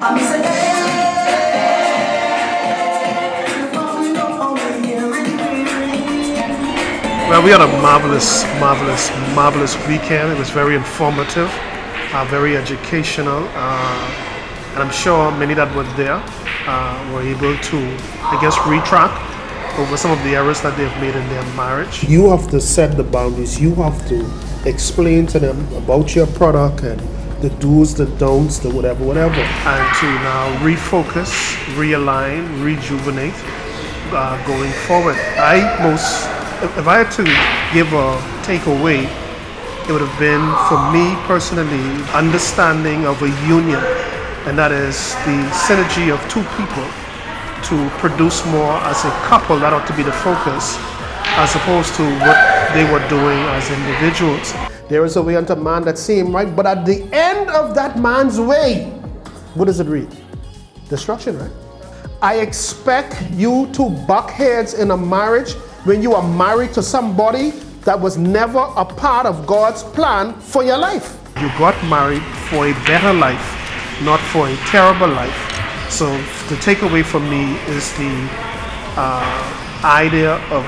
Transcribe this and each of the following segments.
Well, we had a marvelous weekend. It was very informative, very educational, and I'm sure many that were there were able to, retract over some of the errors that they've made in their marriage. You have to set the boundaries. You have to explain to them about your product and the do's, the don'ts, the whatever. And to now refocus, realign, rejuvenate going forward. If I had to give a takeaway, it would have been, for me personally, understanding of a union, and that is the synergy of two people to produce more as a couple. That ought to be the focus, as opposed to what they were doing as individuals. There is a way unto man that seem right, but at the end of that man's way, what does it read? Destruction, right? I expect you to buck heads in a marriage when you are married to somebody that was never a part of God's plan for your life. You got married for a better life, not for a terrible life. So the takeaway for me is the idea of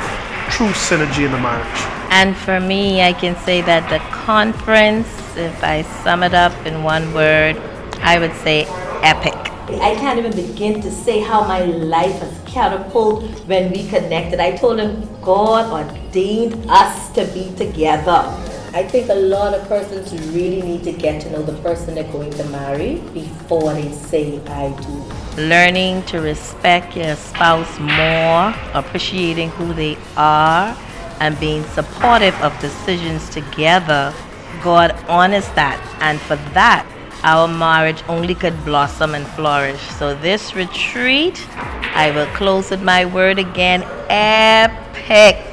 true synergy in the marriage. And for me, I can say that the conference, if I sum it up in one word, I would say epic. I can't even begin to say how my life has catapulted when we connected. I told him God ordained us to be together. I think a lot of persons really need to get to know the person they're going to marry before they say I do. Learning to respect your spouse more, appreciating who they are, and being supportive of decisions together. God honors that, and for that, our marriage only could blossom and flourish. So this retreat, I will close with my word again, epic.